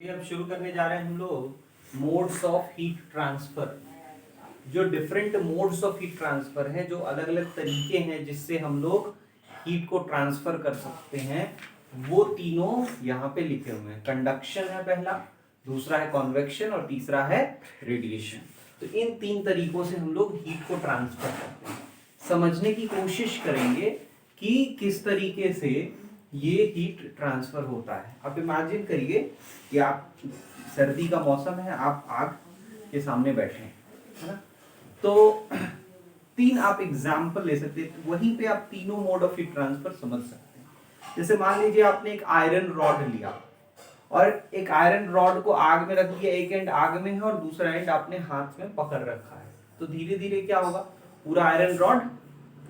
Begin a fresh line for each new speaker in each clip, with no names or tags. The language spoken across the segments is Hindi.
ये अब शुरू करने जा रहे हैं हम लोग मोड्स ऑफ हीट ट्रांसफर। जो different modes of heat transfer है, जो अलग अलग तरीके हैं जिससे हम लोग हीट को ट्रांसफर कर सकते हैं, वो तीनों यहाँ पे लिखे हुए हैं। कंडक्शन है पहला, दूसरा है कॉन्वेक्शन और तीसरा है रेडिएशन। तो इन तीन तरीकों से हम लोग हीट को ट्रांसफर करते हैं। समझने की कोशिश करेंगे कि किस तरीके से ये हीट ट्रांसफर होता है। आप इमेजिन करिए कि आप सर्दी का मौसम है, आप आग के सामने बैठे हैं, है ना। तो तीन आप एग्जाम्पल ले सकते हैं, वहीं पे आप तीनों मोड ऑफ हीट ट्रांसफर समझ सकते हैं। जैसे मान लीजिए आपने एक आयरन रॉड लिया और एक आयरन रॉड को आग में रख दिया, एक एंड आग में है और दूसरा एंड आपने हाथ में पकड़ रखा है। तो धीरे धीरे क्या होगा, पूरा आयरन रॉड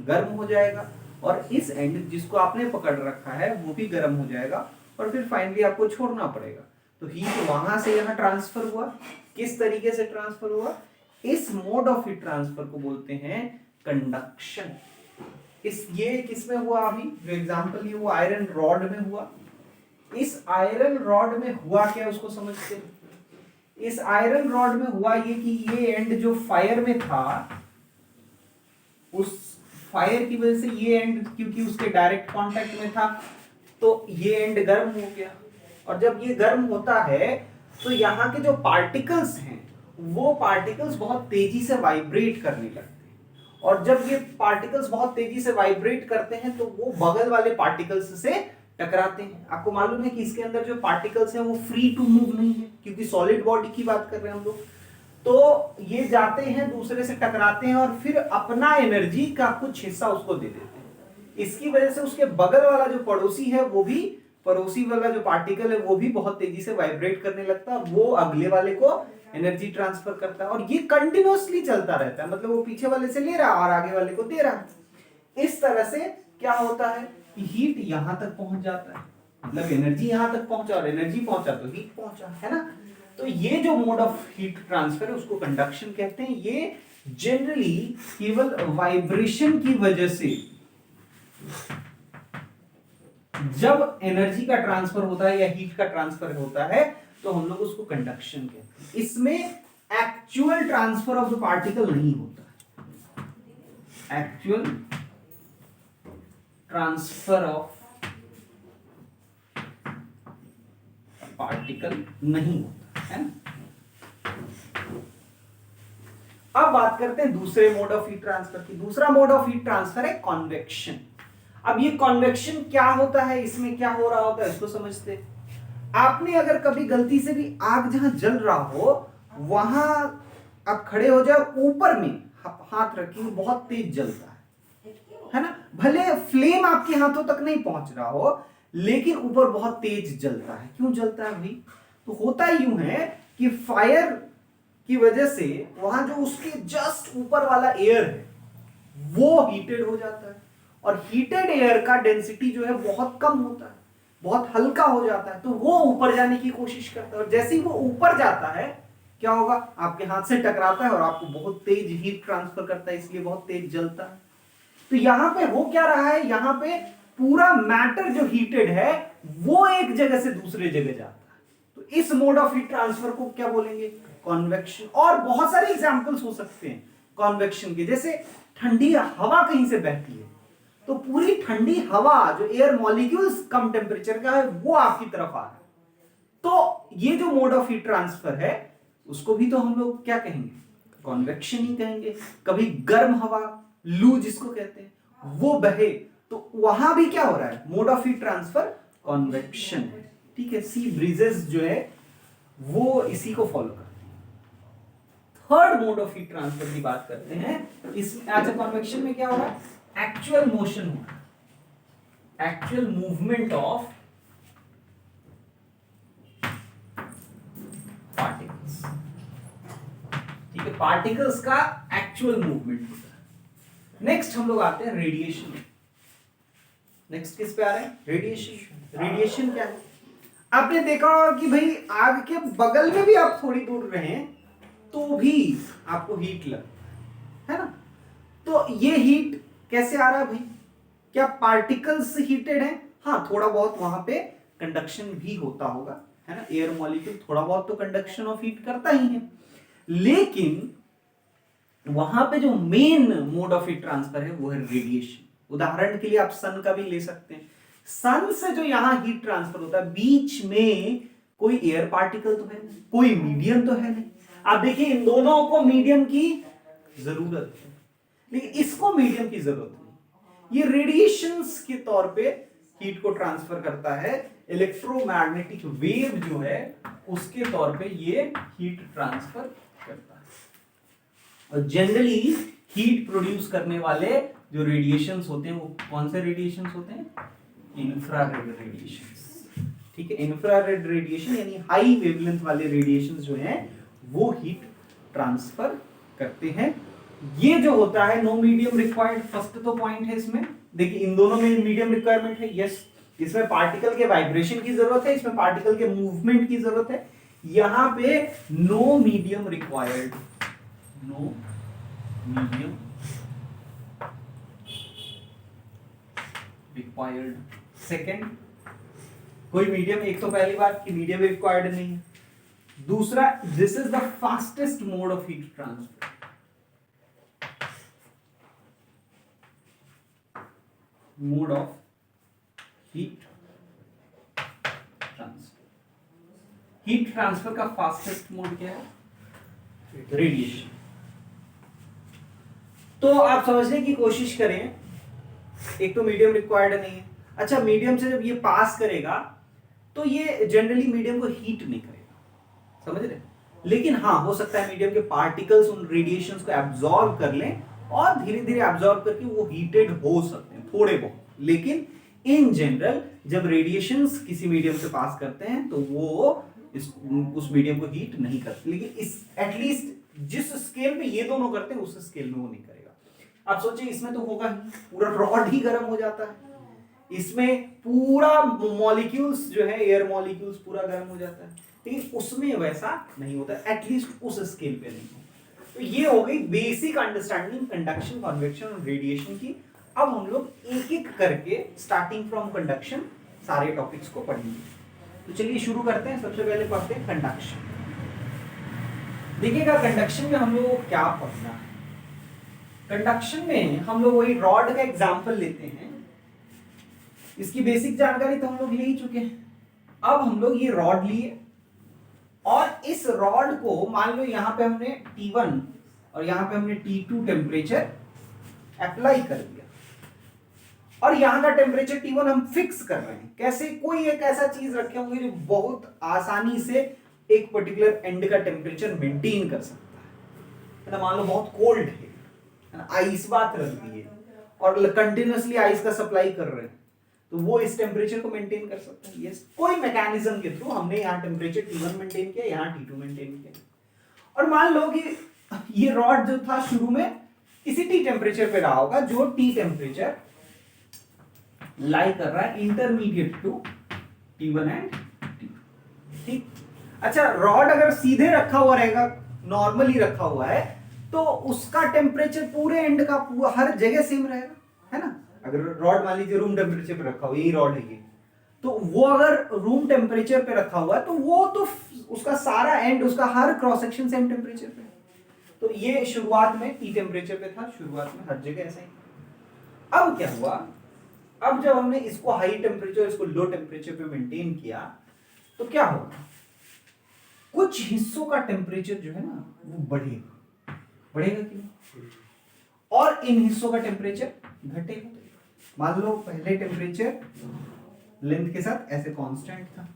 गर्म हो जाएगा और इस एंड जिसको आपने पकड़ रखा है वो भी गर्म हो जाएगा और फिर फाइनली आपको छोड़ना पड़ेगा। तो हीट वहां से यहाँ ट्रांसफर हुआ। किस तरीके से ट्रांसफर हुआ? इस मोड ऑफ हीट ट्रांसफर को बोलते हैं कंडक्शन। ये किसमें हुआ? अभी जो एग्जांपल ये वो आयरन रॉड में हुआ। इस आयरन रॉड में हुआ क्या, उसको समझते हैं। इस आयरन रॉड में हुआ ये कि ये एंड जो फायर में था, उस फायर की वजह से ये एंड क्योंकि उसके डायरेक्ट कांटेक्ट में था तो ये एंड गर्म हो गया। और जब ये गर्म होता है तो यहाँ के जो पार्टिकल्स हैं वो पार्टिकल्स बहुत तेजी से वाइब्रेट करने लगते हैं। और जब ये पार्टिकल्स बहुत तेजी से वाइब्रेट करते हैं तो वो बगल वाले पार्टिकल्स से टकराते हैं। आपको मालूम है कि इसके अंदर जो पार्टिकल्स हैं वो फ्री टू मूव नहीं है, क्योंकि सॉलिड बॉडी की बात कर रहे हैं हम लोग। तो ये जाते हैं, दूसरे से टकराते हैं और फिर अपना एनर्जी का कुछ हिस्सा उसको दे देते हैं। इसकी वजह से उसके बगल वाला जो पड़ोसी है वो भी, पड़ोसी वाला जो पार्टिकल है वो भी बहुत तेजी से वाइब्रेट करने लगता है, वो अगले वाले को एनर्जी ट्रांसफर करता है और ये कंटिन्यूअसली चलता रहता है। मतलब वो पीछे वाले से ले रहा है और आगे वाले को दे रहा है। इस तरह से क्या होता है कि हीट यहां तक पहुंच जाता है, मतलब एनर्जी यहां तक पहुंचा और एनर्जी पहुंचा तो हीट पहुंचा, है ना। तो ये जो मोड ऑफ हीट ट्रांसफर है उसको कंडक्शन कहते हैं। ये जनरली केवल वाइब्रेशन की वजह से जब एनर्जी का ट्रांसफर होता है या हीट का ट्रांसफर होता है तो हम लोग उसको कंडक्शन कहते हैं। इसमें actual transfer of the particle नहीं होता, एक्चुअल ट्रांसफर ऑफ पार्टिकल नहीं होता है ना। अब बात करते हैं दूसरे मोड ऑफ हीट ट्रांसफर की। दूसरा मोड ऑफ हीट ट्रांसफर है कॉन्वेक्शन। अब ये कॉन्वेक्शन क्या होता है, इसमें क्या हो रहा होता है, इसको समझते हैं। आपने अगर कभी गलती से भी आग जहां जल रहा हो वहां आप खड़े हो जाओ, ऊपर में हाथ रखिए, बहुत तेज जलता है ना। भले फ्लेम आपके हाथों तक नहीं पहुंच रहा हो लेकिन ऊपर बहुत तेज जलता है। क्यों जलता है भाई? तो होता यूं है कि फायर की वजह से वहां जो उसके जस्ट ऊपर वाला एयर है वो हीटेड हो जाता है और हीटेड एयर का डेंसिटी जो है बहुत कम होता है, बहुत हल्का हो जाता है, तो वो ऊपर जाने की कोशिश करता है और जैसे ही वो ऊपर जाता है क्या होगा, आपके हाथ से टकराता है और आपको बहुत तेज हीट ट्रांसफर करता है, इसलिए बहुत तेज जलता है। तो यहां पे हो क्या रहा है, यहां पे पूरा मैटर जो हीटेड है वो एक जगह से दूसरे जगह जाता है। तो इस मोड ऑफ हीट ट्रांसफर को क्या बोलेंगे? कॉन्वेक्शन। और बहुत सारे एग्जांपल्स हो सकते हैं कॉन्वेक्शन के, जैसे ठंडी हवा कहीं से बहती है तो पूरी ठंडी हवा जो एयर मॉलिक्यूल्स कम टेम्परेचर का है वो आपकी तरफ आ रहा है। तो ये जो मोड ऑफ हीट ट्रांसफर है उसको भी तो हम लोग क्या कहेंगे? कॉन्वेक्शन ही कहेंगे। कभी गर्म हवा, लू जिसको कहते हैं, वो बहे तो वहां भी क्या हो रहा है? Mode of heat transfer convection है। ठीक है, सी ब्रीजेस जो है वो इसी को फॉलो करते हैं। Third mode of heat transfer की बात करते हैं। इसमें अच्छा, कॉन्वेक्शन में क्या हो रहा है? एक्चुअल मोशन हो रहा है, एक्चुअल मूवमेंट ऑफ पार्टिकल्स। ठीक है, पार्टिकल्स का एक्चुअल मूवमेंट होता है। नेक्स्ट हम लोग आते हैं रेडिएशन। नेक्स्ट किस पे आ रहे हैं? रेडिएशन। रेडिएशन क्या है? आपने देखा होगा कि भाई आग के बगल में भी आप थोड़ी दूर रहें तो भी आपको हीट लगता है ना। तो ये हीट कैसे आ रहा है भाई? क्या पार्टिकल्स हीटेड हैं? हाँ, थोड़ा बहुत वहां पे कंडक्शन भी होता होगा, है ना, एयर मॉलिक्यूल थोड़ा बहुत तो कंडक्शन ऑफ हीट करता ही है, लेकिन वहां पे जो main mode of heat transfer है वो है रेडिएशन। उदाहरण के लिए आप सन का भी ले सकते हैं। सन से जो यहां हीट ट्रांसफर होता है, बीच में कोई एयर पार्टिकल तो है नहीं, कोई मीडियम तो है नहीं। आप देखिए इन दोनों को मीडियम की जरूरत है, लेकिन इसको मीडियम की जरूरत नहीं। ये रेडिएशंस के तौर पे हीट को ट्रांसफर करता है, इलेक्ट्रोमैग्नेटिक वेव जो है उसके तौर पे ये हीट ट्रांसफर करता है। और जनरली हीट प्रोड्यूस करने वाले जो रेडिएशंस होते हैं वो कौन से रेडिएशंस होते हैं? Infrared radiations. ठीक है, इंफ्रारेड रेडिएशन यानी हाई वेवलेंथ वाले रेडिएशंस जो हैं वो हीट ट्रांसफर करते हैं। ये जो होता है नो मीडियम रिक्वायर्ड, फर्स्ट तो पॉइंट है इसमें। देखिए इन दोनों में मीडियम रिक्वायरमेंट है, यस। इसमें पार्टिकल के वाइब्रेशन की जरूरत है, इसमें पार्टिकल के मूवमेंट की जरूरत है। यहां पे no medium required, no medium required. Second, कोई मीडियम, एक तो पहली बात कि मीडियम रिक्वायर्ड नहीं है। दूसरा, this is the fastest mode of heat transfer. Mode of heat transfer, heat transfer का फास्टेस्ट मोड क्या है? रेडिएशन। तो आप समझने की कोशिश करें, एक तो मीडियम रिक्वायर्ड नहीं है। अच्छा, मीडियम से जब ये पास करेगा तो ये जनरली मीडियम को हीट नहीं करेगा, समझ रहे? लेकिन हाँ, हो सकता है मीडियम के पार्टिकल्स उन रेडिएशंस को एब्जॉर्ब कर लें और धीरे धीरे एब्जॉर्ब करके वो हीटेड हो सकते हैं थोड़े बहुत, लेकिन इन जनरल जब रेडिएशंस किसी मीडियम से पास करते हैं तो वो उस मीडियम को हीट नहीं करते। लेकिन इस एटलीस्ट जिस स्केल पे ये दोनों करते हैं उस स्केल में वो नहीं करेगा। आप सोचिए इसमें तो होगा ही, पूरा रॉड ही गर्म हो जाता है, इसमें पूरा मॉलिक्यूल्स जो है, एयर मॉलिक्यूल्स पूरा गर्म हो जाता है, लेकिन उसमें वैसा नहीं होता, एटलीस्ट उस स्केल पे नहीं होता। तो ये हो गई बेसिक अंडरस्टैंडिंग कंडक्शन, कन्वेक्शन और रेडिएशन की। अब हम लोग एक एक करके स्टार्टिंग फ्रॉम कंडक्शन सारे टॉपिक्स को पढ़ेंगे। तो चलिए शुरू करते हैं। सबसे पहले पढ़ते हैं कंडक्शन। देखिएगा कंडक्शन में हम लोग को क्या पढ़ना है। कंडक्शन में हम लोग वही रॉड का एग्जांपल लेते हैं। इसकी बेसिक जानकारी तो हम लोग ले ही चुके हैं। अब हम लोग ये रॉड लिए और इस रॉड को मान लो यहां पे हमने T1 और यहां पे हमने T2 टेम्परेचर अप्लाई कर दिया और यहां का टेम्परेचर T1 हम फिक्स कर रहे हैं। कैसे? कोई एक ऐसा चीज रखे होंगे जो बहुत आसानी से एक पर्टिकुलर एंड का टेम्परेचर मेंटेन कर सकता है ना। मान लो बहुत कोल्ड है ना, आइस बात रख दी है और कंटिन्यूअसली आइस का सप्लाई कर रहे हैं, तो वो इस टेम्परेचर को मेंटेन कर सकता है। यस, कोई मैकेनिज्म के थ्रू हमने यहाँ टेम्परेचर T1 मेंटेन किया, यहाँ T2 मेंटेन किया। और मान लो कि ये रॉड जो था शुरू में इसी T टेम्परेचर पे रहा होगा, जो T टेम्परेचर लाई कर रहा है intermediate to T1 and T2। ठीक। अच्छा, रॉड अगर सीधे रखा हुआ रहेगा, नॉर्मली रखा हुआ है, तो उसका टेम्परेचर पूरे एंड का हर जगह सेम रहेगा, है ना। अगर रॉड मान लीजिए रूम टेम्परेचर पे रखा हुआ, यही रॉड है ये, तो वो अगर रूम टेम्परेचर पे रखा हुआ है तो वो तो उसका सारा एंड, उसका हर क्रॉस सेक्शन सेम टेम्परेचर पे। तो ये शुरुआत में T टेम्परेचर पे था, शुरुआत में हर जगह ऐसा ही। अब क्या हुआ, अब जब हमने इसको हाई टेम्परेचर, इसको लो टेम्परेचर पे मेंटेन किया, तो क्या होगा, कुछ हिस्सों का टेम्परेचर जो है ना वो बढ़ेगा, बढ़ेगा कि नहीं, और इन हिस्सों का टेम्परेचर घटेगा। मान लो पहले टेम्परेचर लेंथ के साथ ऐसे कांस्टेंट था,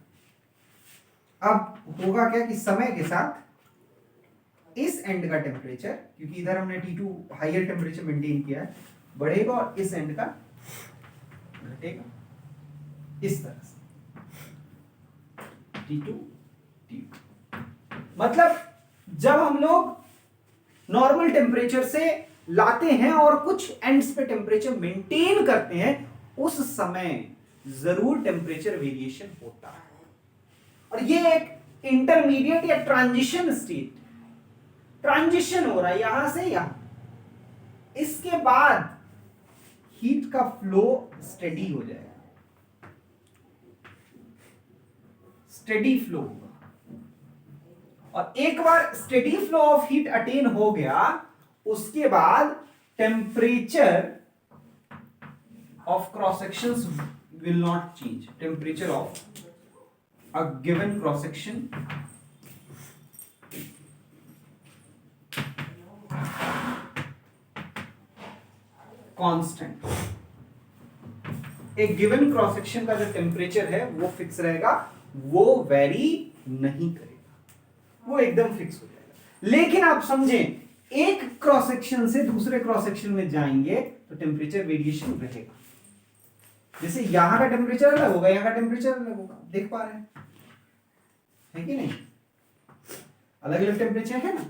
अब होगा क्या कि समय के साथ इस एंड का टेम्परेचर, क्योंकि इधर हमने T2 हायर टेम्परेचर मेंटेन किया है, बढ़ेगा और इस एंड का घटेगा, इस तरह से T2 T2। मतलब जब हम लोग नॉर्मल टेम्परेचर से लाते हैं और कुछ एंड्स पे टेम्परेचर मेंटेन करते हैं, उस समय जरूर टेम्परेचर वेरिएशन होता है। और ये एक इंटरमीडिएट या ट्रांजिशन स्टेट, ट्रांजिशन हो रहा है यहां से यहां, इसके बाद हीट का फ्लो स्टेडी हो जाएगा, स्टेडी फ्लो होगा, और एक बार steady flow of heat attain हो गया, उसके बाद temperature of cross sections will not change. Temperature of a given cross section constant. एक गिवन क्रॉस सेक्शन का जो टेम्परेचर है वो फिक्स रहेगा, वो वेरी नहीं करेगा, वो एकदम फिक्स हो जाएगा. लेकिन आप समझें, एक क्रॉस सेक्शन से दूसरे क्रॉस सेक्शन में जाएंगे तो टेम्परेचर वेरिएशन रहेगा. जैसे यहां का टेम्परेचर अलग होगा, यहां का टेम्परेचर अलग होगा, देख पा रहे हैं है कि नहीं? अलग अलग टेम्परेचर है ना.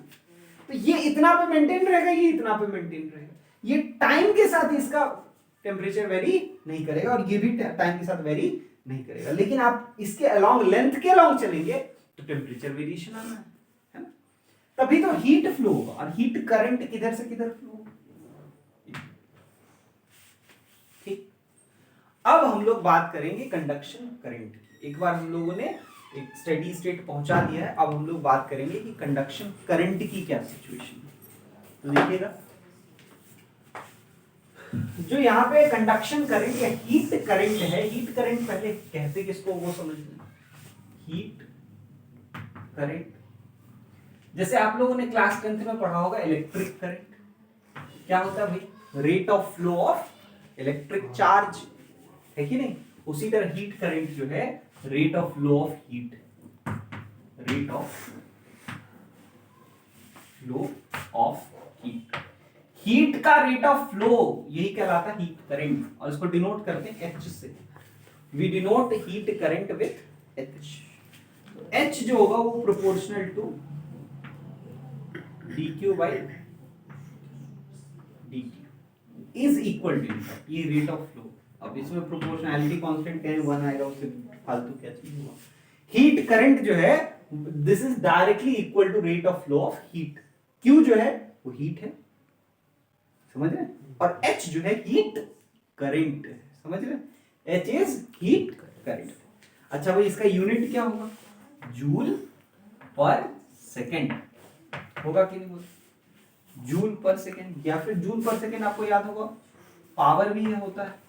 तो ये इतना पे मेंटेन रहेगा, ये इतना पे मेंटेन रहेगा. ये टाइम के साथ इसका टेम्परेचर वेरी नहीं करेगा, और ये भी टाइम के साथ वेरी नहीं करेगा. लेकिन आप इसके अलोंग, लेंथ के अलोंग चलेंगे तो टेम्परेचर वेरिएशन आना है ना. तभी तो हीट फ्लो होगा. और हीट करंट किधर से किधर फ्लो होगा. ठीक. अब हम लोग बात करेंगे कंडक्शन करंट की. एक बार हम लोगों ने एक स्टेडी स्टेट पहुंचा दिया है, अब हम लोग बात करेंगे कि कंडक्शन करंट की क्या सिचुएशन है. तो देखिएगा, जो यहाँ पे कंडक्शन करंट या हीट करंट है, हीट करंट पहले कहते किसको वो समझ लें. हीट करंट, जैसे आप लोगों ने क्लास 10th में पढ़ा होगा इलेक्ट्रिक करंट. क्या होता है भाई? Rate of flow of electric charge, है कि नहीं? उसी तरह हीट करंट जो है rate of flow of heat, rate of flow of heat. Heat का रेट ऑफ फ्लो यही कहलाता है हीट करंट, और इसको डिनोट करते हैं H से. We denote heat current with H. H जो होगा वो proportional to dq by dt is equal to ये रेट ऑफ फ्लो. अब इसमें प्रोपोर्शनैलिटी कांस्टेंट कहीं 1 आएगा, उससे फालतू क्या चीज हुआ. हीट करंट जो है this is directly equal to rate of flow of heat. Q जो है वो हीट है, समझ रहे? और H जो है हीट करंट, समझ रहे? H is heat current. अच्छा भाई, इसका यूनिट क्या होगा? जूल पर सेकेंड होगा कि नहीं होगा? जूल पर सेकेंड, या फिर जूल पर सेकेंड आपको याद होगा पावर भी होता है,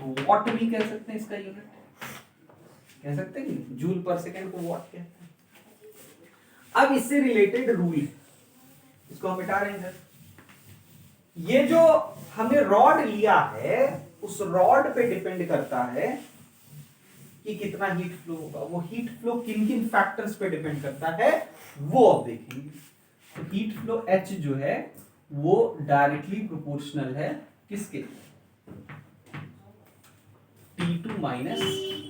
वॉट भी कह सकते हैं. इसका यूनिट कह सकते हैं, जूल पर सेकेंड को वॉट कहते हैं. अब इससे रिलेटेड रूल, इसको हम मिटा रहे हैं. ये जो हमने रॉड लिया है, उस रॉड पे डिपेंड करता है कि कितना हीट फ्लो होगा. वो हीट फ्लो किन किन फैक्टर्स पे डिपेंड करता है वो अब देखेंगे. तो हीट फ्लो H जो है वो डायरेक्टली प्रोपोर्शनल है किसके? T2 माइनस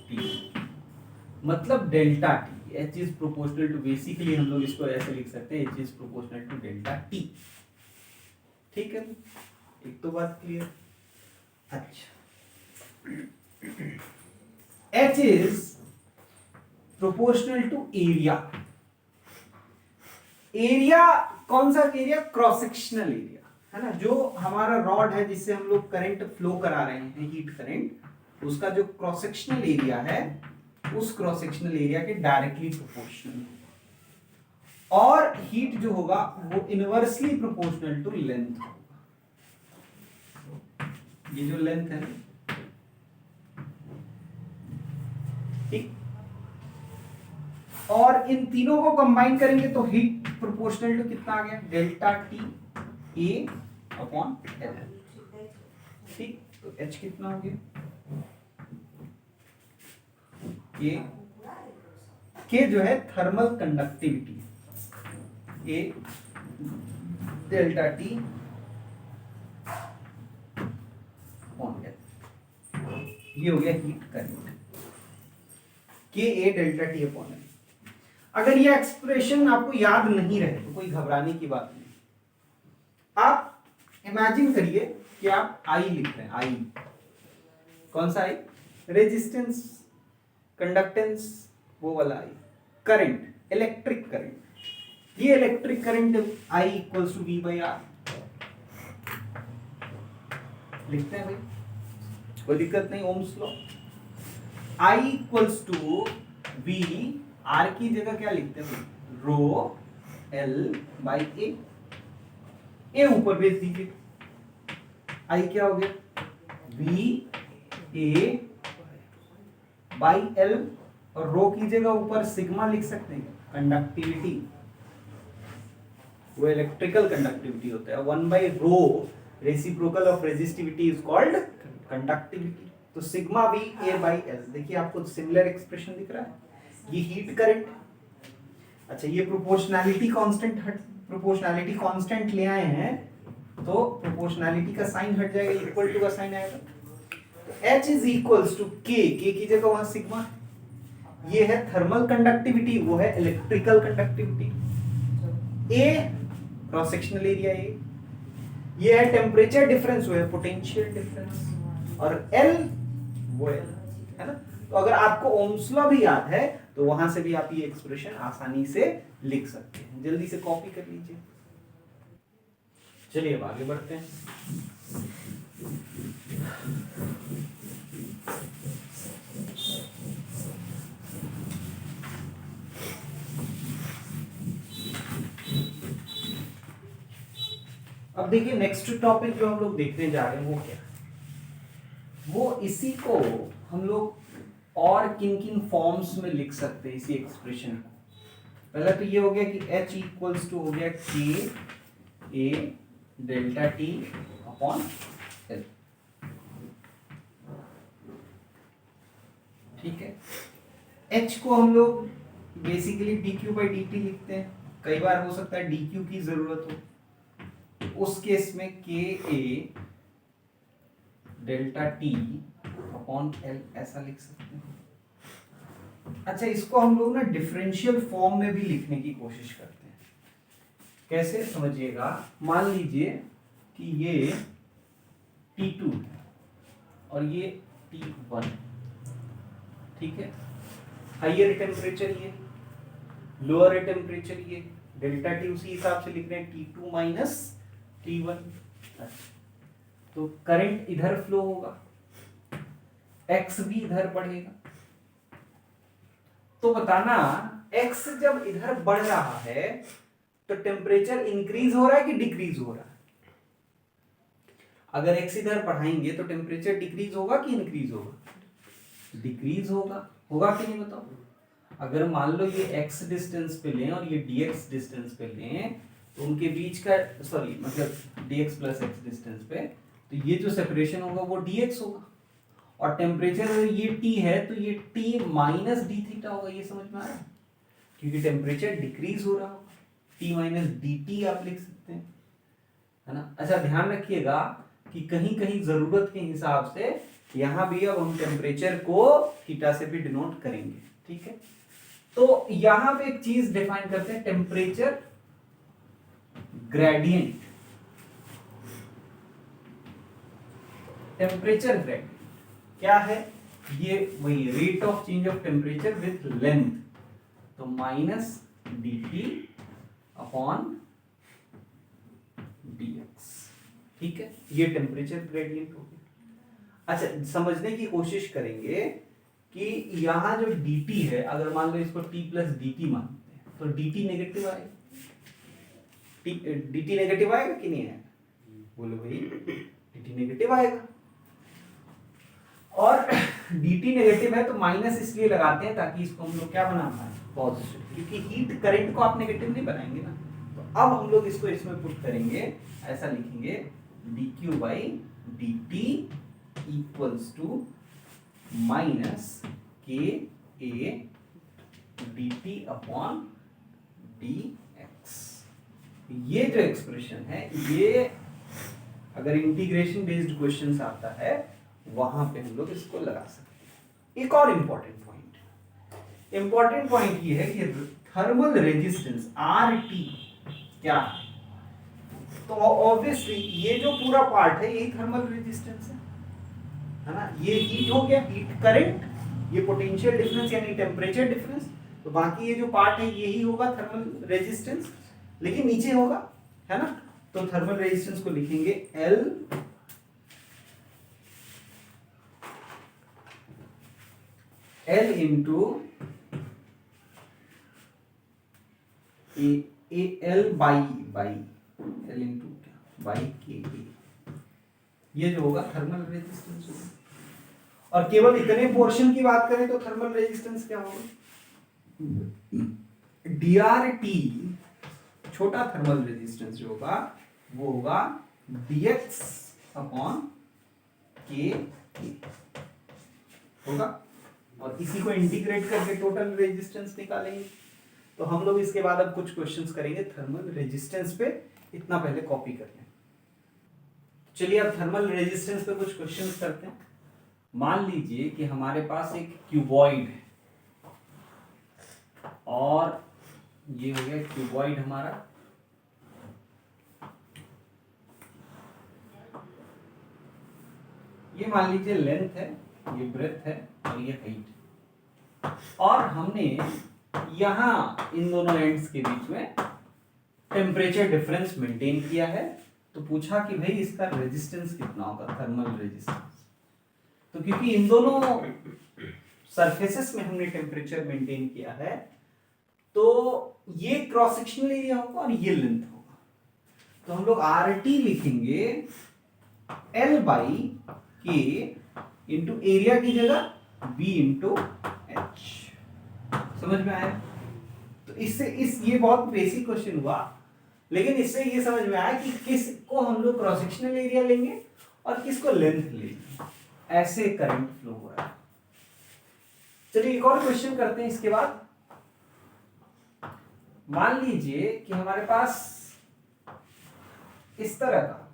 T2, मतलब delta T. H is proportional to, basically हम लोग इसको ऐसे लिख सकते हैं, H is proportional to delta T. ठीक है, एक तो बात क्लियर. अच्छा, H is proportional to area. Area कौन सा एरिया? क्रॉस सेक्शनल एरिया, है ना. जो हमारा रॉड है जिससे हम लोग करंट फ्लो करा रहे हैं, हीट करंट, उसका जो क्रॉस सेक्शनल एरिया है, उस क्रॉस सेक्शनल एरिया के डायरेक्टली प्रोपोर्शनल. और हीट जो होगा वो इनवर्सली प्रोपोर्शनल टू लेंथ होगा. ये जो लेंथ है, ठीक. और इन तीनों को कंबाइन करेंगे तो हीट प्रोपोर्शनल टू कितना आ गया? Delta T A upon L. ठीक, तो H कितना हो गया? ये के जो है थर्मल कंडक्टिविटी, ए डेल्टा टी अपॉन एल. ये हो गया हीट करंट, के ए डेल्टा टी अपॉन एल. अगर ये एक्सप्रेशन आपको याद नहीं रहे तो कोई घबराने की बात नहीं. आप इमेजिन करिए कि आप आई लिख रहे हैं. आई कौन सा आई? रेजिस्टेंस, कंडक्टेंस, वो वाला आई. Current, electric current. ये electric current I equals to V by R लिखते हैं भाई, कोई दिक्कत नहीं. Ohm's law. I equals to V R की जगह क्या लिखते हैं, रो एल बाई ए ऊपर भेज दीजिए, आई क्या हो गया, वी ए बाई एल, और रो की जगह ऊपर सिग्मा लिख सकते हैं, कंडक्टिविटी, वो इलेक्ट्रिकल कंडक्टिविटी होता है, 1/रो reciprocal of resistivity is called conductivity. तो sigma V A by L, देखिए आपको सिमिलर एक्सप्रेशन दिख रहा है, ये हीट करंट। अच्छा ये प्रोपोर्शनैलिटी कांस्टेंट ले आए हैं, तो प्रोपोर्शनैलिटी का साइन हट जाएगा, इक्वल टू का साइन आएगा, H is equals to K की जगह वहां सिग्मा, ये है थर्मल कंडक्टिविटी, वो है electrical conductivity, A cross sectional area, ये है टेम्परेचर डिफरेंस, वो है पोटेंशियल डिफरेंस, और L वो है ना। तो अगर आपको ओम्स लॉ भी याद है तो वहां से भी आप ये एक्सप्रेशन आसानी से लिख सकते हैं, जल्दी से कॉपी कर लीजिए। चलिए अब आगे बढ़ते हैं। अब देखिए नेक्स्ट टॉपिक जो हम लोग देखने जा रहे हैं वो क्या है, वो इसी को हम लोग और किन किन फॉर्म्स में लिख सकते हैं इसी एक्सप्रेशन को। पहला तो ये हो गया कि H इक्वल्स टू हो गया K A delta T upon L, ठीक है। H को हम लोग बेसिकली dq बाई dt लिखते हैं, कई बार हो सकता है dq की जरूरत हो, उस केस में K A delta T upon L ऐसा लिख सकते हैं। अच्छा इसको हम लोग ना डिफरेंशियल फॉर्म में भी लिखने की कोशिश करते हैं, कैसे समझिएगा, मान लीजिए कि ये T2 और ये T1, ठीक है, हाइयर टेम्परेचर ये, लोअर टेम्परेचर ये, डेल्टा टी उसी हिसाब से लिख रहे हैं T2 माइनस T1। तो करंट इधर फ्लो होगा, x भी इधर बढ़ेगा, तो बताना x जब इधर बढ़ रहा है तो टेम्परेचर इंक्रीज हो रहा है कि डिक्रीज हो रहा है। अगर x इधर बढ़ाएंगे तो टेम्परेचर डिक्रीज होगा कि इंक्रीज होगा, डिक्रीज होगा, होगा कि नहीं बताओ। अगर मान लो ये x डिस्टेंस पे लें और ये dx डिस्टेंस पे लें, तो उनके बीच का मतलब dx प्लस x डिस्टेंस पे, तो ये जो सेपरेशन होगा वो dx होगा, और टेम्परेचर ये T है तो ये T माइनस डी थीटा होगा, ये समझ में आया, क्योंकि टेम्परेचर डिक्रीज हो रहा होगा, T माइनस डी टी आप लिख सकते हैं, है ना। अच्छा ध्यान रखिएगा कि कहीं कहीं जरूरत के हिसाब से यहां भी अब हम टेम्परेचर को थीटा से भी डिनोट करेंगे, ठीक है। तो यहां पे एक चीज डिफाइन करते हैं, टेम्परेचर ग्रेडियंट, टेम्परेचर ग्रेडियंट क्या है, ये वही rate of change of temperature with length, तो minus D T upon dx, ठीक है, ये टेम्परेचर ग्रेडियंट हो गया। अच्छा समझने की कोशिश करेंगे कि यहां जो dt है, अगर मान लो इसको t प्लस dt मानते हैं तो dt नेगेटिव आएगा, dt नेगेटिव आएगा कि नहीं आएगा, बोलो भाई, dt नेगेटिव आएगा, और dt नेगेटिव है तो माइनस इसलिए लगाते हैं ताकि इसको हम लोग क्या बना पाए, पॉजिटिव, क्योंकि हीट करंट को आप नेगेटिव नहीं बनाएंगे ना। तो अब हम लोग इसको इसमें पुट करेंगे, ऐसा लिखेंगे dq by dt equals to minus K A dt upon dx। ये जो एक्सप्रेशन है, ये अगर इंटीग्रेशन बेस्ड क्वेश्चंस आता है वहां पे हम लोग इसको लगा सकते हैं। एक और इंपॉर्टेंट पॉइंट ये है कि थर्मल रेजिस्टेंस RT क्या है, तो ऑब्वियसली ये जो पूरा पार्ट है यही थर्मल रेजिस्टेंस है ना, ये हीट हो गया, हीट करंट, ये पोटेंशियल डिफरेंस यानी टेम्परेचर डिफरेंस, तो बाकी ये जो पार्ट है यही होगा थर्मल रेजिस्टेंस, लेकिन नीचे होगा, है ना। तो थर्मल रेजिस्टेंस को लिखेंगे L into A L by L into क्या बाई के ए, ये जो होगा थर्मल रेजिस्टेंस होगा। और केवल इतने पोर्शन की बात करें तो थर्मल रेजिस्टेंस क्या होगा, DRT छोटा थर्मल रेजिस्टेंस जो होगा वो होगा dx अपॉन के होगा। और इसी को इंटीग्रेट करके टोटल रेजिस्टेंस निकालेंगे। तो हम लोग इसके बाद अब कुछ क्वेश्चंस करेंगे थर्मल रेजिस्टेंस पे, इतना पहले कॉपी कर लें। चलिए अब थर्मल रेजिस्टेंस पे कुछ क्वेश्चंस करते हैं। मान लीजिए कि हमारे पास एक क्यूबॉइड है और ये हो गया क्यूबॉइड हमारा, ये मान लीजिए लेंथ है, ये ब्रेथ है और ये हाइट, और हमने यहां इन दोनों एंड्स के बीच में टेम्परेचर डिफरेंस मेंटेन किया है। तो पूछा कि भाई इसका रेजिस्टेंस कितना होगा, थर्मल रेजिस्टेंस। तो क्योंकि इन दोनों सरफेसेस में हमने टेम्परेचर मेंटेन किया है, तो ये क्रॉस सेक्शनल एरिया होगा और ये लेंथ होगा। तो हम लोग RT लिखेंगे L बाई के इंटू एरिया की जगह B इंटू H। समझ में आया? तो इससे ये बहुत बेसिक क्वेश्चन हुआ, लेकिन इससे ये समझ में आया कि किसको हम लोग क्रॉस सेक्शनल एरिया लेंगे और किसको लेंथ लेंगे। ऐसे करंट फ्लो हो रहा है। चलिए एक और क्वेश्चन करते हैं इसके बाद। मान लीजिए कि हमारे पास इस तरह का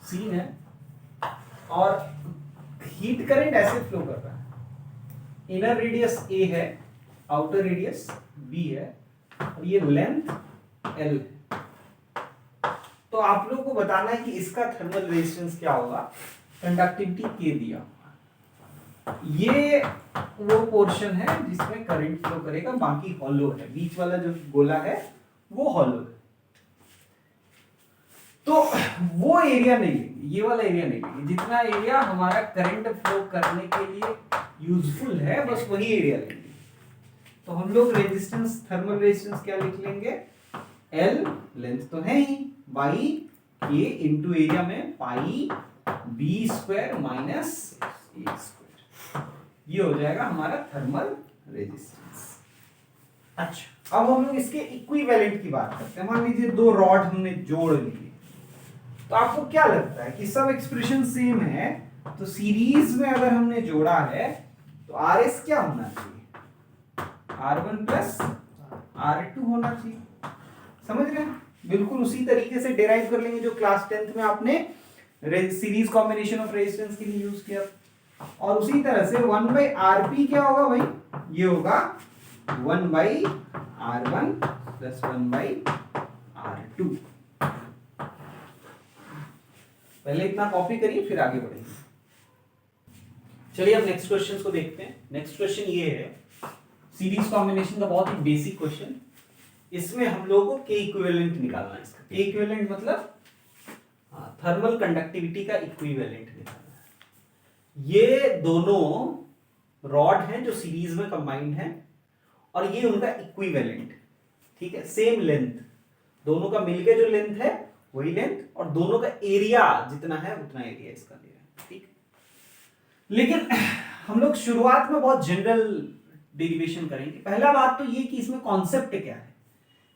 सीन है और हीट करंट ऐसे फ्लो कर रहा है। इनर रेडियस A है, आउटर रेडियस B है और ये लेंथ L है। तो आप लोगों को बताना है कि इसका थर्मल रेजिस्टेंस क्या होगा। कंडक्टिविटी K दिया हुआ, ये वो पोर्शन है जिसमें करंट फ्लो करेगा, बाकी हॉलो है, बीच वाला जो गोला है वो हॉलो है। तो वो एरिया नहीं लेंगे, ये वाला एरिया नहीं लेंगे, जितना एरिया हमारा करंट फ्लो करने के लिए यूजफुल है बस वही एरिया लेंगे। तो हम लोग रेजिस्टेंस, थर्मल रेजिस्टेंस क्या लिख लेंगे, L लेंथ तो है ही, बाई के इंटू एरिया में पाई B square minus A square, ये हो जाएगा हमारा थर्मल रेजिस्टेंस। अच्छा, अब हम लोग इसके इक्विवेलेंट की बात करते हैं। मान लीजिए दो रॉड हमने जोड़ लिए, तो आपको क्या लगता है कि सब एक्सप्रेशन सेम है, तो सीरीज में अगर हमने जोड़ा है तो RS क्या होना चाहिए, R1 प्लस R2 होना चाहिए। समझ रहे हैं? बिल्कुल उसी तरीके से डिराइव कर लेंगे जो क्लास 10th में आपने सीरीज कॉम्बिनेशन ऑफ रेजिस्टेंस के लिए यूज किया। और उसी तरह से 1/RP क्या होगा भाई, ये होगा 1/R1 प्लस 1/R2। पहले इतना कॉपी करिए फिर आगे बढ़ेंगे। चलिए अब नेक्स्ट क्वेश्चन को देखते हैं। नेक्स्ट क्वेश्चन ये है सीरीज कॉम्बिनेशन का, बहुत ही बेसिक क्वेश्चन। इसमें हम लोगों को के इक्विवेलेंट निकालना है। इसका के इक्विवेलेंट मतलब थर्मल कंडक्टिविटी का इक्विवेलेंट निकालना है। ये दोनों रॉड हैं जो सीरीज में कंबाइंड हैं और ये उनका इक्विवेलेंट, ठीक है, सेम लेंथ, दोनों का मिलके जो लेंथ है वही लेंथ, और दोनों का एरिया जितना है उतना एरिया इसका दे रहा है, ठीक। लेकिन हम लोग शुरुआत में बहुत जनरल डेरिवेशन करेंगे। पहला बात तो ये कि इसमें कॉन्सेप्ट क्या है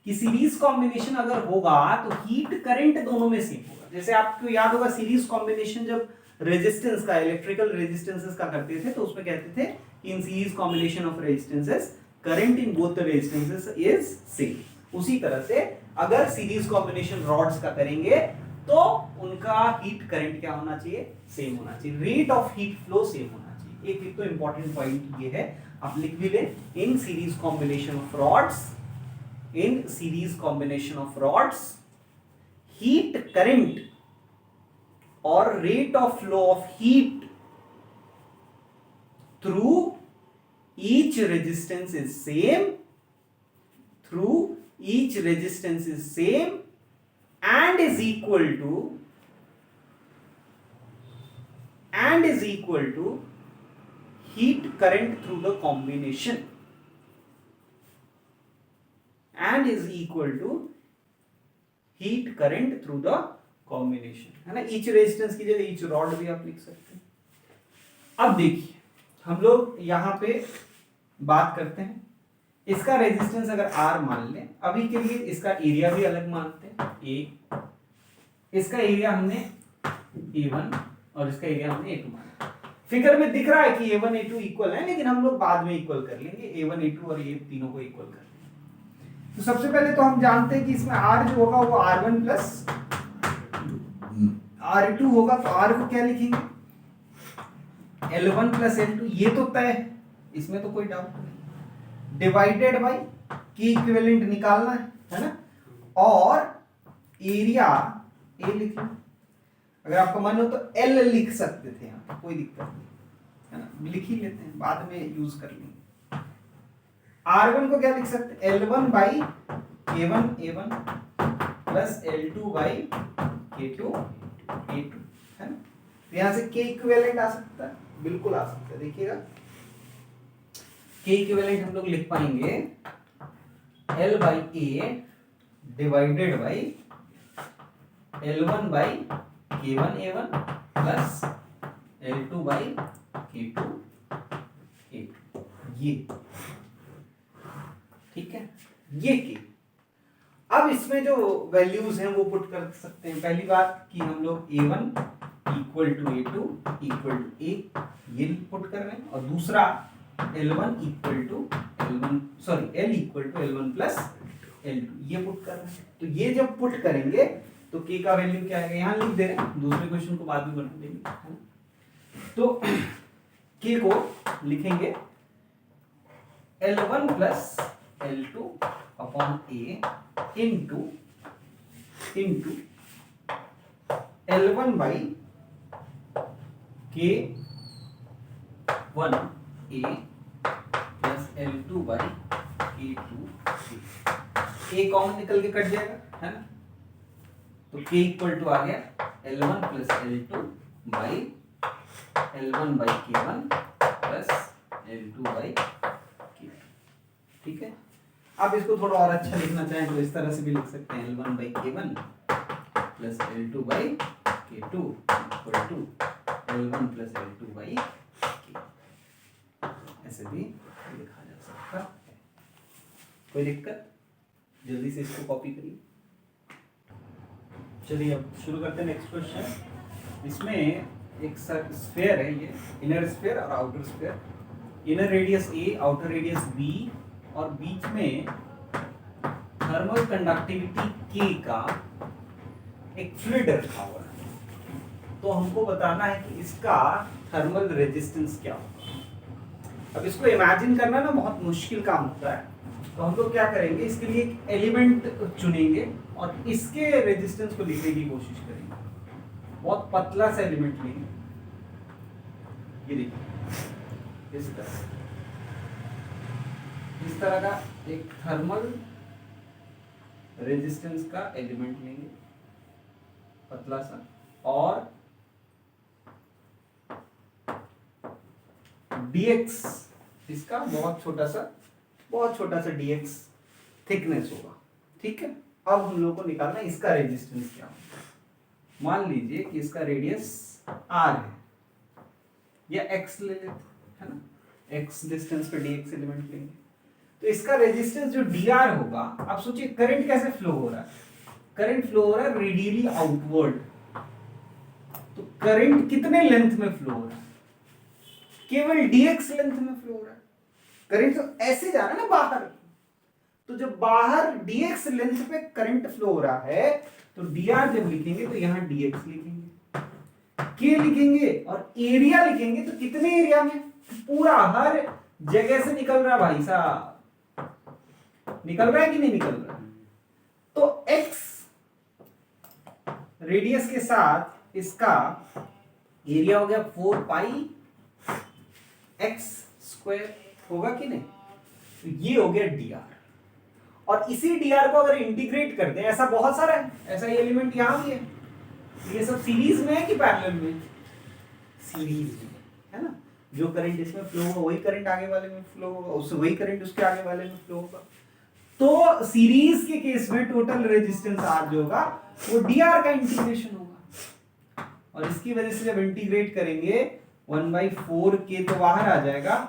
कि सीरीज कॉम्बिनेशन अगर होगा तो हीट करंट दोनों में सेम होगा। जैसे आपको याद होगा सीरीज कॉम्बिनेशन जब रेजिस्टेंस का, इलेक्ट्रिकल रेजिस्टेंसेस का करते थे तो उसमें कहते थे कि in series combination of resistances current in both the resistances is same. उसी तरह से अगर सीरीज कॉम्बिनेशन रॉड्स का करेंगे तो उनका हीट करंट क्या होना चाहिए, सेम होना चाहिए, rate of heat flow same होना चाहिए। एक तो इंपॉर्टेंट पॉइंट ये है, आप लिख भी लें, in series combination of rods, in series combination of rods, heat current or rate of flow of heat through each resistance is same, through each resistance is same and is equal to heat current through the combination and is equal to heat current through the combination, है ना। each resistance की जगह each rod भी आप लिख सकते हैं। अब देखिए हम लोग यहाँ पे बात करते हैं, इसका रेजिस्टेंस अगर R मान लें, अभी के लिए इसका एरिया भी अलग मानते हैं, A, इसका एरिया हमने A1 और इसका एरिया हमने A2 माना। फिगर में दिख रहा है कि A1 A2 इक्वल है, लेकिन हम लोग बाद में इक्वल कर लेंगे, A1 A2 और ये तीनों को इक्वल कर लेंगे। तो सबसे पहले तो हम जानते हैं कि इसमें R जो होगा वो R1 प्लस R2 होगा, तो R को क्या लिखेंगे, L1 प्लस L2, ये तो तय है, इसमें तो कोई डाउट नहीं, डिवाइडेड बाई की इक्विवेलेंट निकालना है ना, और एरिया A लिख लो, अगर आपका मन हो तो L लिख सकते थे, यहाँ कोई दिक्कत नहीं, है ना, लिख ही लेते हैं, बाद में यूज कर लेंगे। R1 को क्या लिख सकते हैं, L1 by K1 A1 plus L2 by K2 A2, है ना। तो यहाँ से K इक्विवेलेंट आ सकता है, बिल्कुल आ सकता है, देखिएगा K इक्विवेलेंट हम लोग लिख पाएंगे L by A divided by L1 by K1 A1 plus L2 by K2 A2, ये ठीक है, ये K। अब इसमें जो वैल्यूज हैं वो पुट कर सकते हैं। पहली बात कि हम लोग A1 equal to A2 equal to A, ये पुट कर रहे हैं, और दूसरा L1 equal to L1 sorry L equal to L1 plus L2, ये पुट कर रहे हैं। तो ये जब पुट करेंगे तो K का वैल्यू क्या आएगा, यहाँ लिख दे रहे हैं, दूसरे क्वेश्चन को बाद में बना देंगे। तो K को लिखेंगे L1 plus L2 upon A into L1 by K1 A plus L2 by K2 A common निकल के कट जाएगा, है ना, तो K इक्वल टू आ गया L1 plus L2 by L1 by K1 plus L2 by K2, ठीक है। आप इसको थोड़ा और अच्छा लिखना चाहें तो इस तरह से भी लिख सकते हैं, L1 by K1 plus L2 by K2 equal to L1 plus L2 by K, ऐसे भी लिखा जा सकता है। कोई दिक्कत, जल्दी से इसको कॉपी करिए। चलिए अब शुरू करते हैं नेक्स्ट क्वेश्चन। इसमें एक स्फीयर है, ये इनर स्फीयर और outer sphere, inner radius A, outer radius B, और बीच में थर्मल कंडक्टिविटी K का एक फ्लूइड रखा हुआ है। तो हमको बताना है कि इसका थर्मल रेजिस्टेंस क्या होगा। अब इसको इमेजिन करना ना बहुत मुश्किल काम होता है, तो हम लोग क्या करेंगे, इसके लिए एक एलिमेंट चुनेंगे और इसके रेजिस्टेंस को लिखने की कोशिश करेंगे। बहुत पतला सा एलिमेंट लेंगे, ये देखिए इस तरह का एक थर्मल रेजिस्टेंस का एलिमेंट लेंगे, पतला सा, और dx इसका बहुत छोटा सा dx थिकनेस होगा, ठीक है। अब हम लोग को निकालना है इसका रेजिस्टेंस क्या होगा। मान लीजिए कि इसका रेडियस r है, या x ले लेते है ना, x डिस्टेंस पे dx एलिमेंट लेंगे, तो इसका रेजिस्टेंस जो dr होगा। अब सोचिए करंट कैसे फ्लो हो रहा है, करंट फ्लो हो रहा है रेडियली आउटवर्ड, तो करंट कितने लेंथ में फ्लो हो रहा है, केवल dx लेंथ में फ्लो हो रहा है। करंट तो ऐसे जा रहा है ना बाहर, तो जब बाहर dx लेंथ पे करंट फ्लो हो रहा है, तो dr जब लिखेंगे तो यहां dx लिखेंगे, k लिखेंगे और एरिया लिखेंगे, तो कितने एरिया में, पूरा हर जगह से निकल रहा है भाई साहब, निकल रहा है कि नहीं निकल रहा है। तो x रेडियस के साथ इसका एरिया हो गया 4 पाई x स्क्वायर, होगा कि नहीं, तो ये हो गया dr। और इसी dr को अगर इंटीग्रेट करते हैं, ऐसा बहुत सारा है, ऐसा ये एलिमेंट यहां भी है, ये सब सीरीज में है कि पैरेलल में, सीरीज में है ना। जो करंट इसमें फ्लो होगा वही करंट आगे वाले में फ्लो होगा, उससे वही करंट उसके आगे वाले में फ्लो होगा। तो सीरीज के केस में टोटल रेजिस्टेंस आर जो होगा वो dr का इंटीग्रेशन होगा, और इसकी वजह से जब इंटीग्रेट करेंगे 1/4 के तो बाहर आ जाएगा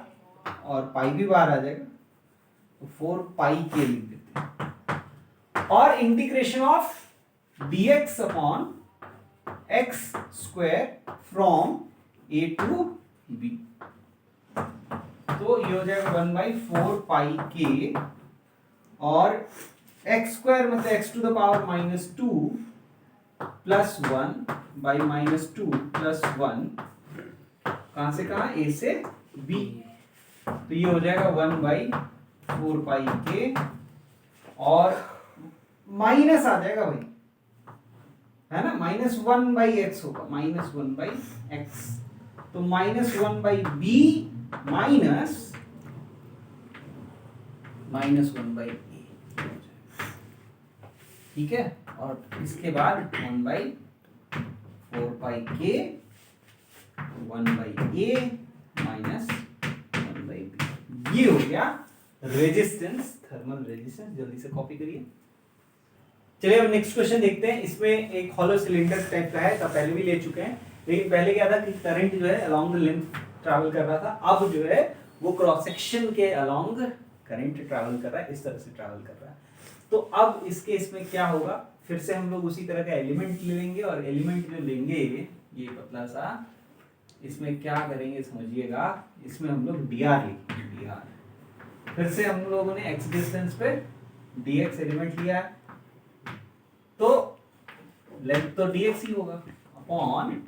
और पाई भी बाहर आ जाएगा, तो 4 पाई के लिख देते हैं, और integration of dx upon x square from a to b, तो ये हो जाएगा 1/4 पाई के, और x स्क्वायर मतलब x to the power -2 plus 1 by -2 plus 1, कहां से कहां, a से b, तो ये हो जाएगा 1/4 पाई के, और माइनस आ जाएगा भाई, है ना, -1/x होगा, -1/x, तो -1/b माइनस -1/a, ठीक है, और इसके बाद 1/4 पाई के 1/a माइनस 1/b, ये हो गया रेजिस्टेंस, थर्मल रेजिस्टेंस। जल्दी से कॉपी करिए। चलिए अब नेक्स्ट क्वेश्चन देखते हैं। इसमें एक हॉलो सिलेंडर टाइप का है, तो पहले भी ले चुके हैं, लेकिन पहले क्या था कि करंट जो है अलोंग द लेंथ ट्रैवल कर रहा था, अब जो है वो क्रॉस सेक्शन के अलोंग करंट ट्रैवल कर रहा है, इस तरह से ट्रैवल कर रहा है। तो अब इस केस में क्या होगा, फिर से हम लोग उसी तरह का एलिमेंट ले लेंगे, और एलिमेंट जो लेंगे ये पतला सा, इसमें क्या करेंगे समझिएगा, इसमें हम लोग dr लिखेंगे, dr, फिर से हम लोगों ने x डिस्टेंस पे dx एलिमेंट लिया है, तो लेंथ तो dx ही होगा अपॉन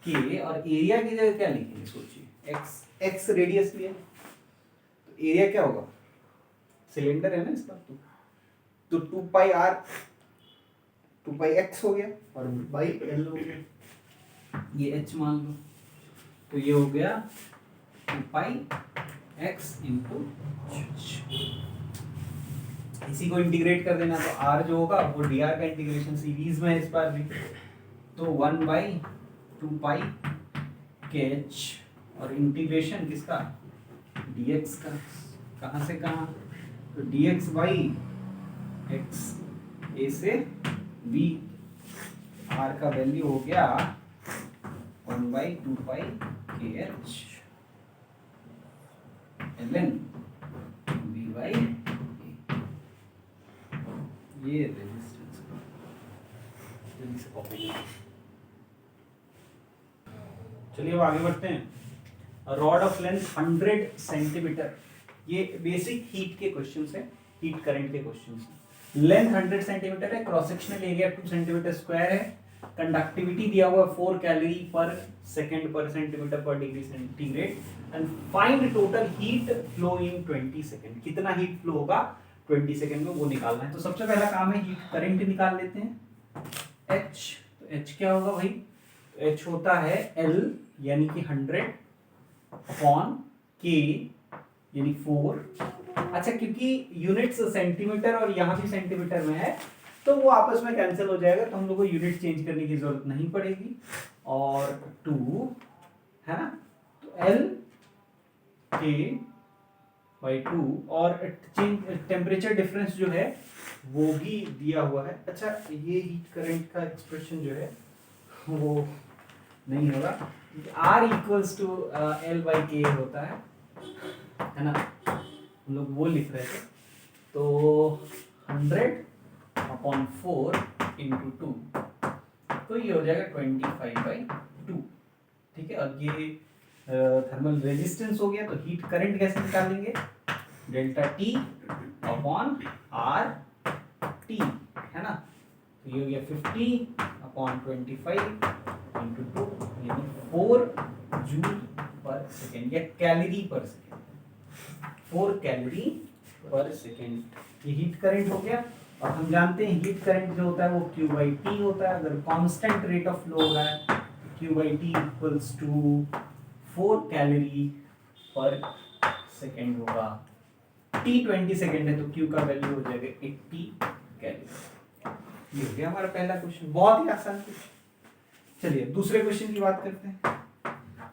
k, और एरिया की जगह क्या लिखेंगे सोचिए, x रेडियस लिया, तो एरिया क्या होगा, सिलेंडर है ना इसका, तो 2 पाई r 2 पाई x हो गया, और बाई l हो गया, ये h मान लो, तो ये हो गया 2 पाई x इंटू, इसी को इंटीग्रेट कर देना, तो r जो होगा वो dr का इंटीग्रेशन सीरीज में इस बार भी, तो 1/2 पाई kh, और इंटीग्रेशन किसका, dx का, कहां से कहां, तो dx बाई x a से b, r का वैल्यू हो गया 1/2 पाई kh ln b by a, ये रेजिस्टेंस जल्दी से कॉपी। चलिए अब आगे बढ़ते हैं। रॉड ऑफ लेंथ 100 सेंटीमीटर, ये बेसिक हीट के क्वेश्चन है, हीट करंट के क्वेश्चन है। लेंथ 100 सेंटीमीटर है, cross sectional area 2 centimetre square है, कंडक्टिविटी दिया हुआ 4 कैलोरी पर सेकंड पर सेंटीमीटर पर degree centigrade, and find total heat flow in 20 second, कितना हीट फ्लो होगा 20 सेकंड में वो निकालना है। तो सबसे पहला काम है हीट करंट निकाल लेते हैं, H, तो H क्या होगा भाई, H होता है L यानी कि 100 अपॉन K यानी 4, अच्छा क्योंकि यूनिट्स सेंटीमीटर और यहाँ भी सेंटीमीटर में है तो वो आपस में कैंसिल हो जाएगा, तो हम लोग को यूनिट चेंज करने की जरूरत नहीं पड़ेगी, और 2 है ना, तो L K/2, और टेम्परेचर डिफरेंस जो है वो भी दिया हुआ है। अच्छा ये हीट करंट का एक्सप्रेशन जो है वो नहीं होगा, R इक्वल्स टू L/K होता है ना, हम लोग वो लिख रहे थे, तो 100/4 × 2, तो ये हो जाएगा 25/2, ठीक है। और ये थर्मल रेजिस्टेंस हो गया, तो हीट करंट कैसे निकालेंगे, delta T upon R T, है ना, तो ये हो गया 50/25 × 2 यानी 4 जूल पर सेकेंड, या कैलोरी पर सेकेंड, 4 कैलोरी पर सेकेंड, ये हीट करंट हो गया। और हम जानते हैं हीट करंट जो होता है वो Q/T होता है, अगर कांस्टेंट रेट ऑफ फ्लो हो रहा है Q/T इक्वल्स टू 4 कैलोरी पर सेकेंड होगा, T 20 सेकेंड है तो Q का वैल्यू हो जाएगा 80 कैलोरी। ये हो गया हमारा पहला क्वेश्चन, बहुत ही आसान क्वेश्चन। चलिए दूसरे क्वेश्चन की बात करते हैं।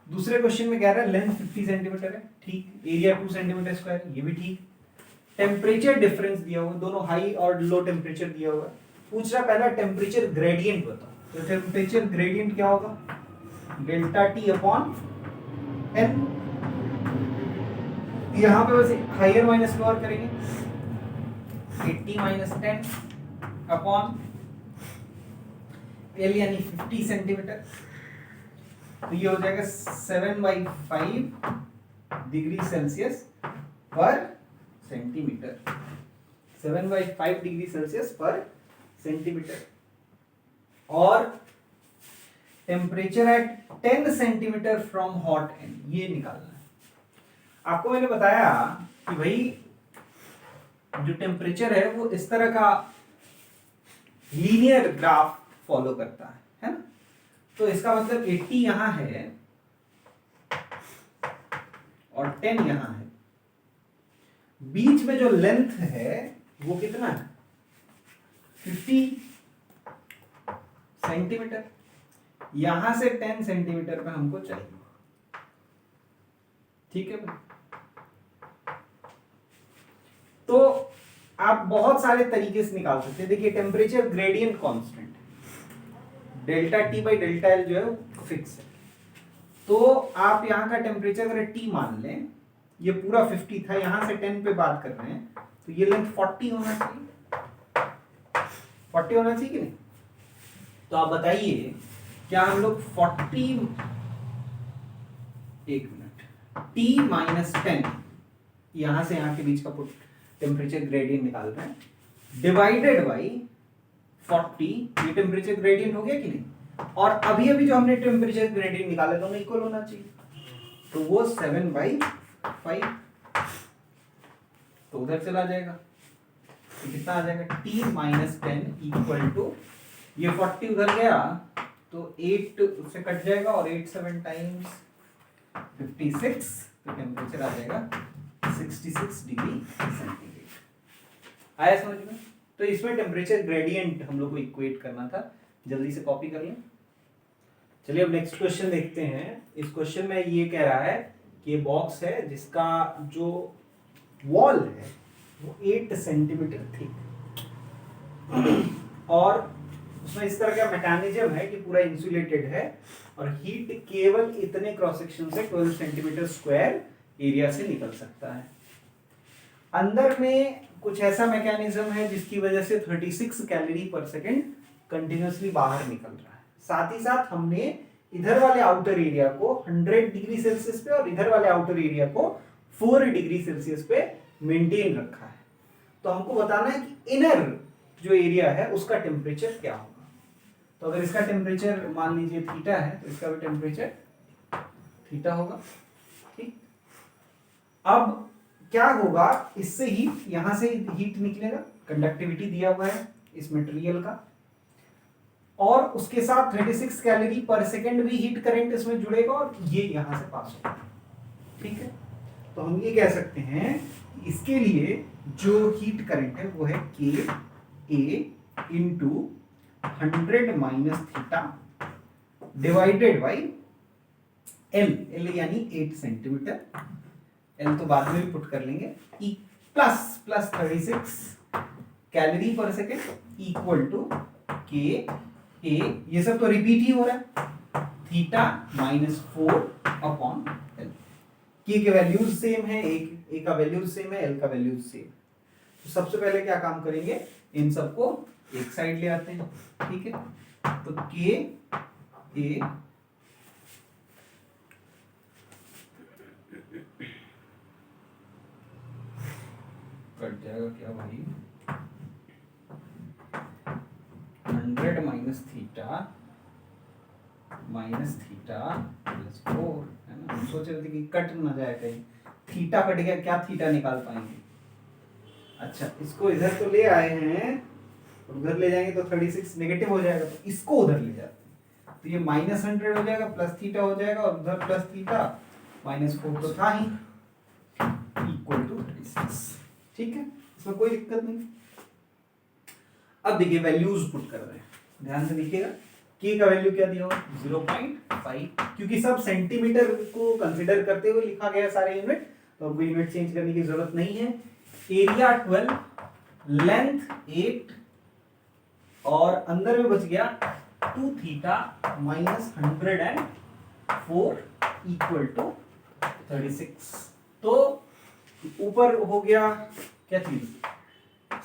दूसरे क्वेश्चन में कह रहा है लेंथ 50 सेंटीमीटर है, ठीक, एरिया 2 सेंटीमीटर स्क्वायर, ये भी ठीक। टेम्परेचर डिफरेंस दिया हुआ, दोनों हाई और लो टेम्परेचर दिया हुआ है। पूछ रहा पहला टेम्परेचर ग्रेडियंट बताओ, तो टेम्परेचर ग्रेडियंट क्या होगा, डेल्टा टी अपॉन एन। यहां पे बस हायर माइनस लोअर करेंगे, 80 माइनस 10 अपॉन एल यानी 50 सेंटीमीटर, तो ये हो जाएगा 7/5 डिग्री सेल्सियस पर सेंटीमीटर, 7/5 डिग्री सेल्सियस पर सेंटीमीटर। और temperature at 10 centimetre from hot and, ये निकालना है। आपको मैंने बताया कि भाई जो टेम्परेचर है वो इस तरह का लीनियर ग्राफ फॉलो करता है ना। तो इसका मतलब 80 यहां है और 10 यहां है, बीच में जो लेंथ है वो कितना है, 50 सेंटीमीटर। यहां से 10 सेंटीमीटर पे हमको चाहिए, ठीक है भाई। तो आप बहुत सारे तरीके से निकाल सकते हैं। देखिए टेम्परेचर ग्रेडियंट कांस्टेंट है, delta T by delta L जो है वो फिक्स है। तो आप यहाँ का टेम्परेचर अगर टी मान लें, ये पूरा 50 था, यहां से 10 पे बात कर रहे हैं, तो ये लेंथ 40 होना चाहिए, 40 होना चाहिए कि नहीं। तो आप बताइए क्या हम लोग 40, एक मिनट, टी माइनस 10 यहां से यहां के बीच का टेम्परेचर ग्रेडियंट निकाल रहे हैं, डिवाइडेड बाई 40, ये टेम्परेचर ग्रेडियंट हो गया कि नहीं। और अभी अभी जो हमने टेम्परेचर ग्रेडियंट निकाले दोनों इक्वल होना चाहिए, तो वो 7/5, तो उधर चला जाएगा, तो कितना आ जाएगा, t माइनस 10 इक्वल टू, ये 40 उधर गया तो 8 उससे कट जाएगा और 8 7 टाइम्स 56, तो टेम्परेचर आ जाएगा 66 डिग्री सेंटीग्रेड। आया समझ में। तो इसमें टेम्परेचर ग्रेडियंट हम लोग को इक्वेट करना था, जल्दी से कॉपी कर लें। चलिए अब नेक्स्ट क्वेश्चन देखते हैं। इस क्वेश्चन में ये कह रहा है कि ये बॉक्स है जिसका जो वॉल है वो 8 सेंटीमीटर थिक, और उसमें इस तरह का मैकेनिज्म है कि पूरा इंसुलेटेड है और हीट केवल इतने क्रॉस सेक्शन से 12 सेंटीमीटर स्क्वायर एरिया से निकल सकता है। अंदर में कुछ ऐसा मैकेनिज्म है जिसकी वजह से 36 कैलोरी पर सेकेंड कंटिन्यूअसली बाहर निकल रहा है। साथ ही साथ हमने इधर वाले आउटर एरिया को 100 डिग्री सेल्सियस पे और इधर वाले आउटर एरिया को 4 डिग्री सेल्सियस पे मेंटेन रखा है। तो हमको बताना है कि इनर जो एरिया है उसका टेम्परेचर क्या होगा। तो अगर इसका टेम्परेचर मान लीजिए थीटा है, तो इसका भी टेम्परेचर थीटा होगा, ठीक। अब क्या होगा, इससे हीट, यहां से हीट निकलेगा, कंडक्टिविटी दिया हुआ है इस मटेरियल का, और उसके साथ 36 कैलोरी पर सेकेंड भी हीट करंट इसमें जुड़ेगा और ये यहां से पास होगा, ठीक है। तो हम ये कह सकते हैं कि इसके लिए जो हीट करंट है वो है के A into 100 minus theta divided by L, L यानी 8 सेंटीमीटर, एल तो बाद में भी पुट कर लेंगे, ई प्लस 36 कैलोरी पर सेकेंड इक्वल टू के ए, ये सब तो रिपीट ही हो रहा है, थीटा माइनस 4 अपॉन एल। के वैल्यूज सेम है, ए का वैल्यूज सेम है, एल का वैल्यूज सेम। तो सबसे पहले क्या काम करेंगे, इन सबको एक साइड ले आते हैं, ठीक है। तो के ए कट जाएगा क्या भाई, 100 माइनस थीटा प्लस 4 है ना। हम सोच रहे थे कि कट ना जाए कहीं, थीटा कट गया, क्या थीटा निकाल पाएंगे। अच्छा, इसको इधर तो ले आए हैं, उधर ले जाएंगे तो 36 नेगेटिव हो जाएगा, तो इसको उधर ले जाते हैं, तो ये -100 हो जाएगा, प्लस थीटा हो जाएगा, और उधर प्लस थीटा -4 तो था ही, इक्वल टू 36, ठीक है, इसमें कोई दिक्कत नहीं। अब देखिए वैल्यूज पुट कर रहे हैं, ध्यान से देखिएगा, के का वैल्यू क्या दिया हुआ 0.5, क्योंकि सब सेंटीमीटर को कंसीडर करते हुए लिखा गया है सारे यूनिट, तो अब यूनिट चेंज करने की जरूरत नहीं है। एरिया 12, लेंथ 8 और अंदर में बच गया 2 थीटा माइनस 104 इक्वल टू 36। तो ऊपर हो गया क्या चीज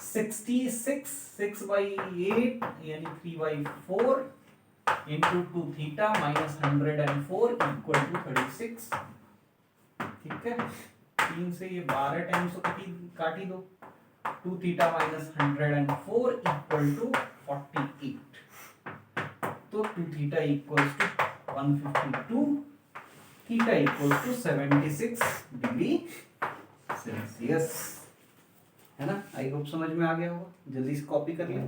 66, 6/8 यानी 3/4 into 2 theta minus 104 equal to 36। ठीक है, 3 से ये 12 टाइम्स तो काटी दो, 2 थीटा माइनस 104 इक्वल टू 48। तो 2 theta equals to 152, theta equals to 76 degree Celsius, है ना। आई होप समझ में आ गया होगा, जल्दी से कॉपी कर लें।